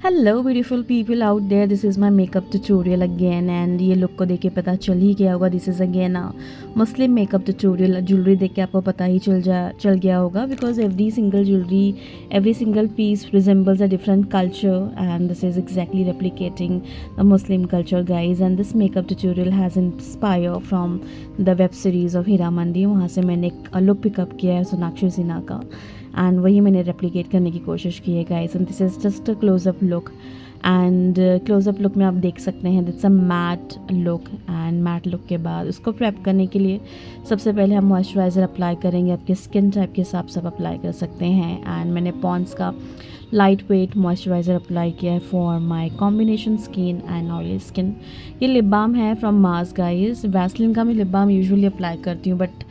Hello beautiful people out there, this is my makeup tutorial again. And ये लुक को देख के पता चल ही गया होगा, this is again Muslim makeup tutorial. Jewellery देख के आपको पता ही चल गया होगा, because every single jewellery, every single piece resembles a different culture and this is exactly replicating the Muslim culture, guys. And this makeup tutorial has inspired from the web series of Heera Mandi. वहाँ से मैंने एक look pickup किया है सोनाक्षी सिन्हा का, and वही मैंने replicate करने की कोशिश की है, guys. And this is just a close up look. And close up look में आप देख सकते हैं that's a matte look. And matte look के बाद उसको प्रेप करने के लिए सबसे पहले हम मॉइस्चराइज़र अप्लाई करेंगे। आपके स्किन टाइप के हिसाब से आप अप्लाई कर सकते हैं। एंड मैंने पॉन्ड्स का लाइट वेट मॉइस्चराइज़र अप्लाई किया है for my combination skin and oily skin. ये लिप बाम है फ्रॉम मार्स, गाइस। वैसलिन का मैं लिप बाम यूजुअली अप्लाई करती हूँ, बट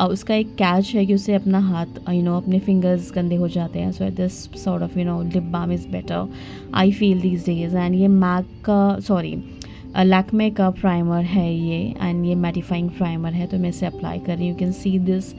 उसका एक कैच है कि उससे अपना हाथ अपने फिंगर्स गंदे हो जाते हैं। So this sort of lip balm is better, I feel these days. And ये मैक का लैक्मे का प्राइमर है ये, एंड ये मैटिफाइंग प्राइमर है, तो मैं इसे अप्लाई कर रही हूँ। You can see this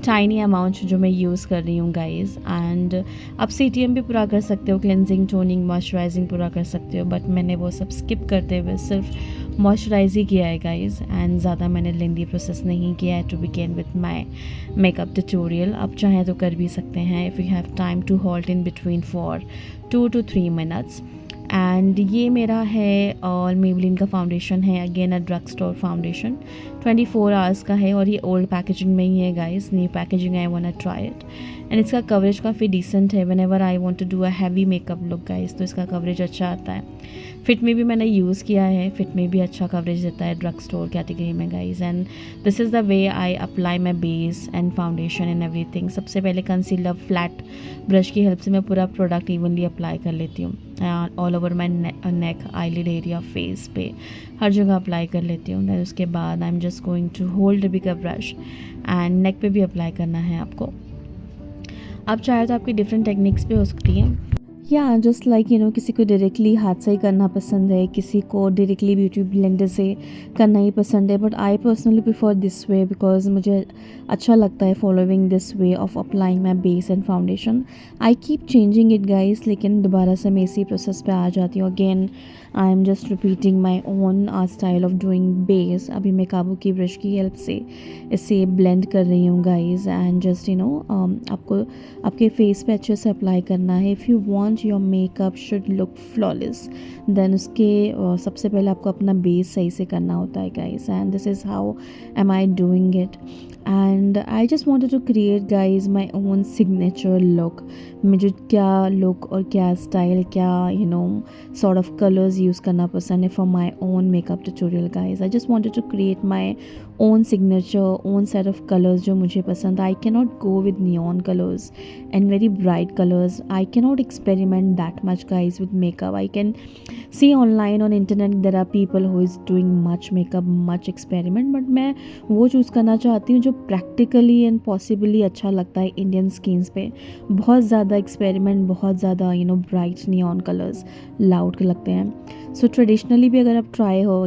tiny amount जो मैं यूज़ कर रही हूँ, गाइज। एंड आप CTM भी पूरा कर सकते हो, क्लेंजिंग, टोनिंग, मॉइस्चराइजिंग पूरा कर सकते हो, बट मैंने वो सब स्किप करते हुए सिर्फ मॉइस्चराइज ही किया है, गाइज। एंड ज़्यादा मैंने लेंदी प्रोसेस नहीं किया है to begin with my makeup tutorial. आप चाहें तो कर भी सकते हैं if you have time to hold in between for 2 to 3 minutes। And ये मेरा है और मेबलिन का फाउंडेशन है, again a drug store foundation, 24 hours का है, और ये ओल्ड पैकेजिंग में ही है, guys. New packaging I want to try it. And इसका कवरेज काफ़ी डिसेंट है। When ever I want to do a heavy makeup look, guys, तो इसका कवरेज अच्छा आता है। फिट में भी मैंने यूज़ किया है, फिट में भी अच्छा कवरेज देता है ड्रग स्टोर कैटेगरी में, guys. And this is the way I apply my base and foundation and everything. सबसे पहले कंसीलर फ्लैट ब्रश की हेल्प से मैं पूरा प्रोडक्ट इवनली अप्लाई कर लेती हूँ, all over my neck, eyelid area, face पे, हर जगह अप्लाई कर लेती हूँ। दैन उसके बाद I am just going to hold a bigger brush and neck पे भी अप्लाई करना है आपको। आप चाहे तो आपकी डिफरेंट टेक्निक्स पे हो सकती हैं। या जस्ट लाइक किसी को डायरेक्टली हाथ से ही करना पसंद है, किसी को डायरेक्टली ब्यूटी ब्लेंडर से करना ही पसंद है, but I personally prefer this way because मुझे अच्छा लगता है following this way of applying my base and foundation. I keep changing it, guys, लेकिन दोबारा से मैं इसी प्रोसेस पे आ जाती हूँ। Again I am just repeating my own style of doing base. अभी मैं काबू की ब्रश की हेल्प से इसे ब्लेंड कर रही हूँ, गाइस। एंड जस्ट आपको आपके फेस पे अच्छे से अप्लाई करना है। If you want your makeup should look flawless, then उसके सबसे पहले आपको अपना बेस सही से करना होता है, guys. And this is how am I doing it. And I just wanted to create, guys, my own signature look. मुझे क्या लुक और क्या स्टाइल, क्या सॉर्ट ऑफ कलर्स यूज़ करना पसंद है for my own makeup tutorial, guys. I just wanted to create my own signature, own set of colours जो मुझे पसंद। I can not go with neon colours and very bright colors. I cannot experiment that much, guys, with makeup. I can see online on internet there are people who is doing much makeup, much experiment, but मैं वो choose करना चाहती हूँ जो practically and possibly अच्छा लगता है Indian skins पे। बहुत ज़्यादा एक्सपेरिमेंट, बहुत ज़्यादा ब्राइट नियॉन कलर्स लाउड लगते हैं। सो ट्रेडिशनली भी अगर आप ट्राई हो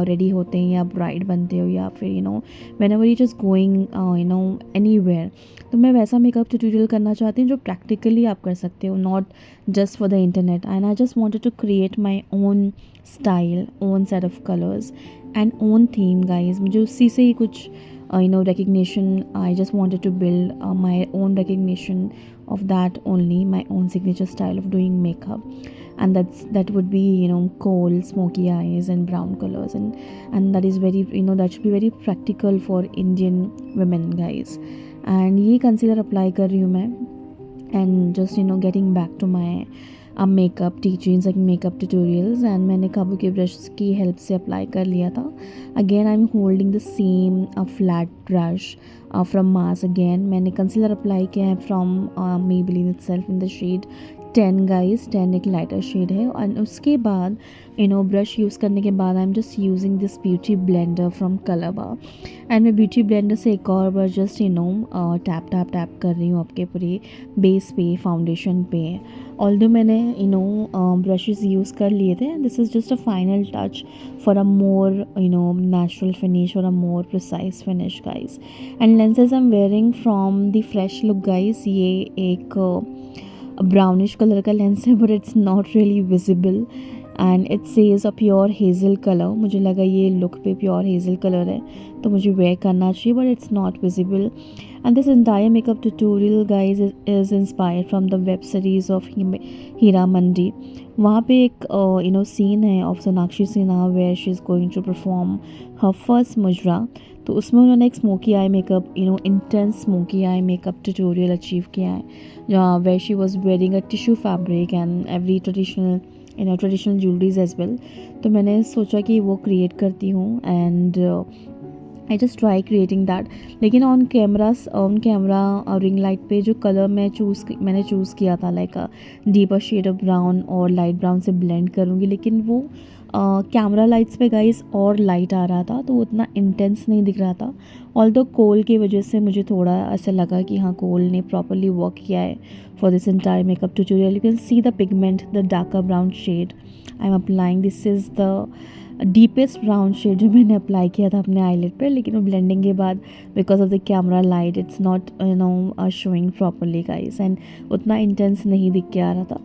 रेडी होते हैं या ब्राइड बनते हो, या फिर when ever you just going anywhere, तो मैं वैसा मेकअप ट्यूटोरियल करना चाहती हूँ जो प्रैक्टिकली आप कर सकते हो, not just for the internet. And I just wanted to create my own style, own set of colours and own theme, guys. मुझे उसी से ही कुछ recognition. I just wanted to build my own recognition of that only, my own signature style of doing makeup. And that would be cold smoky eyes and brown colors, and that is very that should be very practical for Indian women, guys. And ये concealer apply कर रही हूँ मैं, and just getting back to my makeup teachings and makeup tutorials. And मैंने काबू के brush की help से अप्लाई कर लिया था। Again I am holding the same flat brush from Mars. Again मैंने कंसीलर अप्लाई किया है from Maybelline itself in the shade 10, guys. 10 एक लाइटर शेड है। और उसके बाद ब्रश यूज़ करने के बाद I am just using this beauty blender from कलबा। एंड मैं ब्यूटी ब्लेंडर से एक और बार जस्ट टैप टैप टैप कर रही हूँ आपके पूरे बेस पे, फाउंडेशन पे। ऑल्दो मैंने ब्रशेस यूज़ कर लिए थे। This is just a final touch for a more natural finish और a more precise finish, guys. And lenses I am wearing from the fresh look, guys. ये एक brownish colour का lens है, but it's not really visible and it says a pure hazel colour. मुझे लगा ये look पे pure hazel colour है तो मुझे वेयर करना चाहिए, but it's not visible. And this entire makeup tutorial, guys, is inspired from the web series of Hira Mandi. वहाँ पे एक सीन है of Sonakshi Sinha where she is going to perform her first mujra. तो उसमें उन्होंने एक smoky eye makeup intense smoky eye makeup tutorial achieve किया है, जहाँ where she was wearing a tissue fabric and every traditional jewelleries as well. तो मैंने सोचा कि वो क्रिएट करती हूँ and I just try creating that. लेकिन ऑन कैमरा रिंग लाइट पे जो कलर मैंने चूज़ किया था like deeper shade of brown और लाइट ब्राउन से ब्लेंड करूँगी, लेकिन वो कैमरा लाइट्स पे गाइस और लाइट आ रहा था तो वो उतना इंटेंस नहीं दिख रहा था. ऑल्दो कोल की वजह से मुझे थोड़ा ऐसा लगा कि हाँ कोल ने प्रॉपरली वर्क किया है for this entire makeup tutorial. You can see the pigment, the darker brown shade I am applying. This is the deepest brown shade जो मैंने अप्लाई किया था अपने आईलिड पर, लेकिन वो ब्लेंडिंग के बाद because of the camera light it's not showing properly guys, and उतना इंटेंस नहीं दिख के आ रहा था.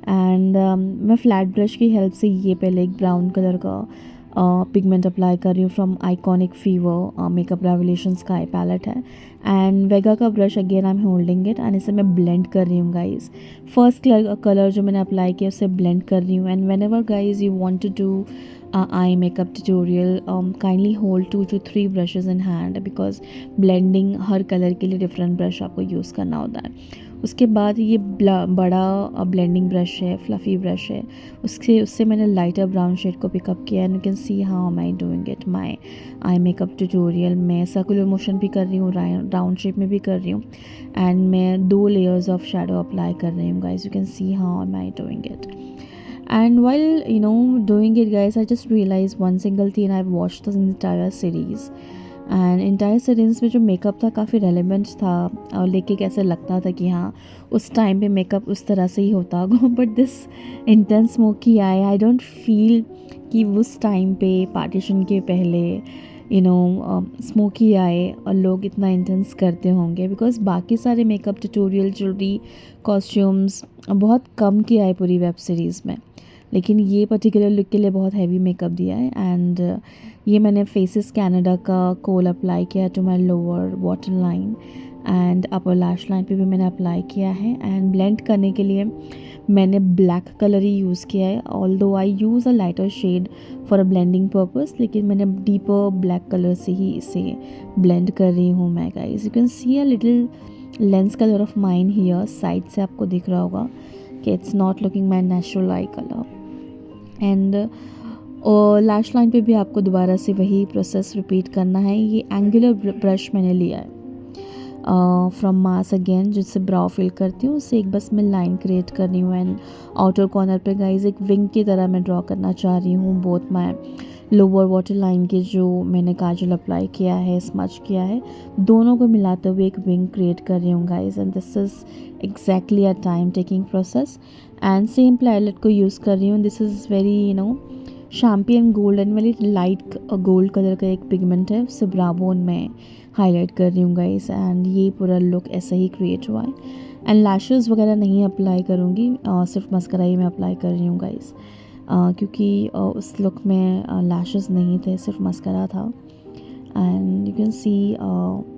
एंड मैं फ्लैट ब्रश की हेल्प से ये पहले एक ब्राउन कलर का पिगमेंट अप्लाई कर रही हूँ from iconic fever makeup revolutions का आई पैलेट है. एंड वेगा का brush again I am holding it and इसे मैं ब्लेंड कर रही हूँ गाइज. फर्स्ट कलर जो मैंने अप्लाई किया उसे ब्लेंड कर रही हूँ. And whenever guys you want to do eye makeup tutorial, kindly hold 2 to 3 brushes in hand because blending her colour के लिए डिफरेंट ब्रश आपको यूज़ करना होता है. उसके बाद ये बड़ा ब्लेंडिंग ब्रश है, फ्लफ़ी ब्रश है, उससे मैंने लाइटर ब्राउन शेड को पिकअप किया. And you can see how am I doing it my eye makeup tutorial. मैं सर्कुलर मोशन भी कर रही हूँ, राउंड शेप में भी कर रही हूँ एंड मैं 2 लेयर्स ऑफ शेडो अप्लाई कर रही हूँ guys. You can see how am I doing it. And while doing it guys, I just realized one single thing. I've watched the entire series and entire series में जो makeup था काफ़ी relevant था और लेके कैसे लगता था कि हाँ उस टाइम पे मेकअप उस तरह से ही होता होगा. But this intense smoky I don't feel कि उस टाइम पे पार्टीशन के पहले स्मोकी आए और लोग इतना इंटेंस करते होंगे, बिकॉज बाकी सारे मेकअप ट्यूटोरियल ज्वेलरी कॉस्ट्यूम्स बहुत कम किया है पूरी वेब सीरीज़ में, लेकिन ये पर्टिकुलर लुक के लिए बहुत हैवी मेकअप दिया है. एंड ये मैंने फेसेस कैनेडा का कोल अप्लाई किया to my lower water line and upper lash line पे भी मैंने अप्लाई किया है. एंड ब्लेंड करने के लिए मैंने ब्लैक कलर ही यूज़ किया है, although I use a lighter shade for a blending purpose, लेकिन मैंने डीपर ब्लैक कलर से ही इसे ब्लेंड कर रही हूँ मैं guys. You can C a little lens colour of mine here, side से आपको दिख रहा होगा कि it's not looking my natural I colour. And lash line पे भी आपको दोबारा से वही प्रोसेस रिपीट करना है. ये एंगुलर ब्रश मैंने लिया है फ्रॉम मास अगेन, जिससे ब्राउ फिल करती हूँ, उससे एक बस मैं लाइन क्रिएट कर रही हूँ. एंड आउटर कॉर्नर पे गाइज एक विंग की तरह मैं ड्रॉ करना चाह रही हूँ. Both my lower water line के जो मैंने काजल अप्लाई किया है, स्मच किया है, दोनों को मिलाते हुए एक विंग क्रिएट कर रही हूँ guys. And this is exactly a time taking process. And same palette को यूज़ कर रही हूँ. This is very champagne gold and very light gold colour का एक पिगमेंट है, उससे ब्रा बोन में हाईलाइट कर रही हूँ गाइस. एंड ये पूरा लुक ऐसा ही क्रिएट हुआ है. एंड लैशेस वगैरह नहीं अप्लाई करूँगी, सिर्फ मस्करा ही मैं अप्लाई कर रही हूँ गाइस, क्योंकि उस लुक में लैशेस नहीं थे, सिर्फ मस्करा था. And you can see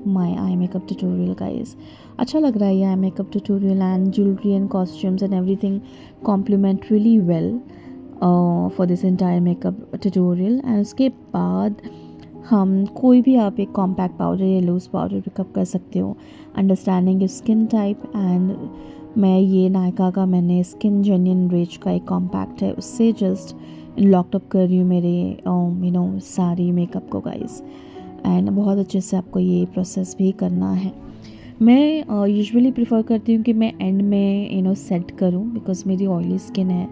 my eye makeup tutorial guys. अच्छा लग रहा है ये eye makeup tutorial. And jewellery and costumes and everything complement really well for this entire makeup tutorial. And उसके बाद हम कोई भी आप एक कॉम्पैक्ट पाउडर या लूज़ पाउडर पिकअप कर सकते हो understanding your skin type. And मैं ये नायका का मैंने स्किन जेन्युइन रेज का एक कॉम्पैक्ट है, उससे जस्ट लॉक्ड अप कर रही हूँ मेरे सारी मेकअप को गाइस. एंड बहुत अच्छे से आपको ये प्रोसेस भी करना है. मैं यूजुअली प्रेफर करती हूँ कि मैं एंड में सेट करूँ, बिकॉज मेरी ऑयली स्किन है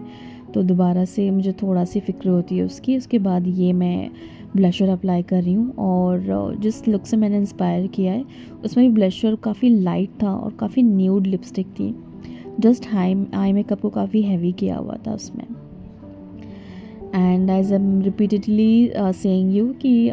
तो दोबारा से मुझे थोड़ा सी फिक्र होती है उसकी. उसके बाद ये मैं ब्लशर अप्लाई कर रही हूँ और जिस लुक से मैंने इंस्पायर किया है उसमें भी ब्लशर काफ़ी लाइट था और काफ़ी न्यूड लिपस्टिक थी, जस्ट आई मेकअप को काफ़ी हैवी किया हुआ था उसमें. And as I am repeatedly saying you कि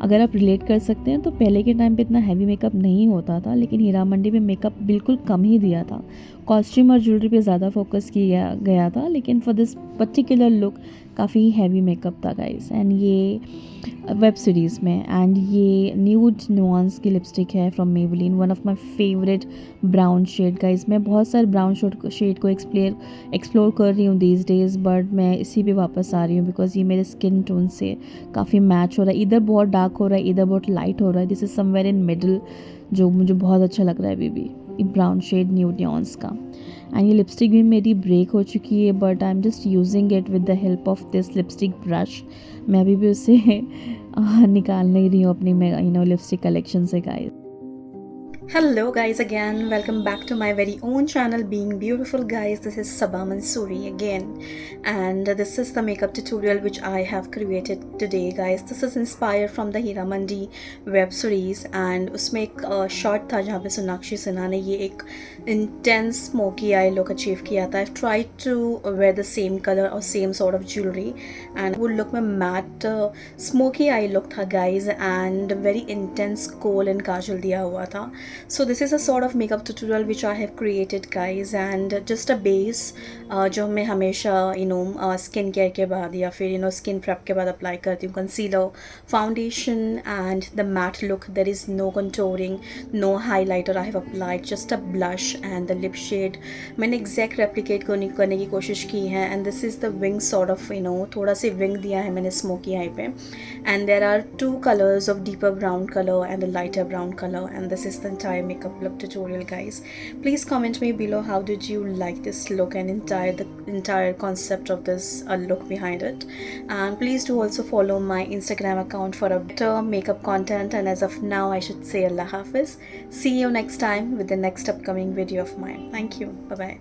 अगर आप रिलेट कर सकते हैं तो पहले के टाइम पे इतना हैवी मेकअप नहीं होता था, लेकिन हीरा मंडी में मेकअप बिल्कुल कम ही दिया था. कॉस्ट्यूम और ज्वेलरी पे ज़्यादा फोकस किया गया था, लेकिन फॉर दिस पर्टिकुलर लुक काफ़ी हैवी मेकअप था गाइस। एंड ये वेब सीरीज़ में, एंड ये न्यूड नुआंस की लिपस्टिक है from Maybelline, one of my favourite brown shade guys. मैं बहुत सारे ब्राउन शेड को एक्सप्लोर कर रही हूँ दीज डेज़, बट मैं इसी पे वापस आ रही हूँ बिकॉज ये मेरे स्किन टोन से काफ़ी मैच हो रहा है। इधर बहुत डार्क हो रहा है, इधर बहुत लाइट हो रहा है, this is somewhere in middle, जो मुझे बहुत अच्छा लग रहा है अभी भी, ब्राउन शेड न्यूड न्यूआंस का। एंड ये लिपस्टिक भी मेरी ब्रेक हो चुकी है, but I am just using it with the help of this lipstick brush. मैं अभी भी उसे निकाल नहीं रही हूँ अपनी लिपस्टिक कलेक्शन से guys. Hello guys, again welcome back to my very own channel Being Beautiful guys. This is Sabah Mansoori again, and this is the makeup tutorial which I have created today guys. This is inspired from the Hira Mandi web series, and उसमें एक shot था जहाँ पे सोनाक्षी सिन्हा ने ये एक intense smoky eye look achieve किया था. I've tried to wear the same color or same sort of jewelry, and वो look में matte smoky eye look था guys, and very intense kohl and kajal दिया हुआ था. So this is a sort of makeup tutorial which I have created guys, and just a base जो मैं हमेशा skin care के बाद या फिर स्किन प्रेप के बाद अप्लाई करती हूँ, concealer, foundation and the matte look. There is no contouring, no highlighter. I have applied just a blush and the lip shade मैंने एग्जैक्ट रेप्लिकेट करने की कोशिश की है. And this is the wing sort of थोड़ा सा wing दिया है मैंने स्मोकी आई पे. And there are 2 colors of deeper brown color and a lighter brown color, and this is the entire makeup look tutorial guys. Please comment me below how did you like this look and the entire concept of this look behind it. And please do also follow my Instagram account for a better makeup content. And as of now I should say Allah Hafiz. See you next time with the next upcoming video of mine. Thank you. Bye bye.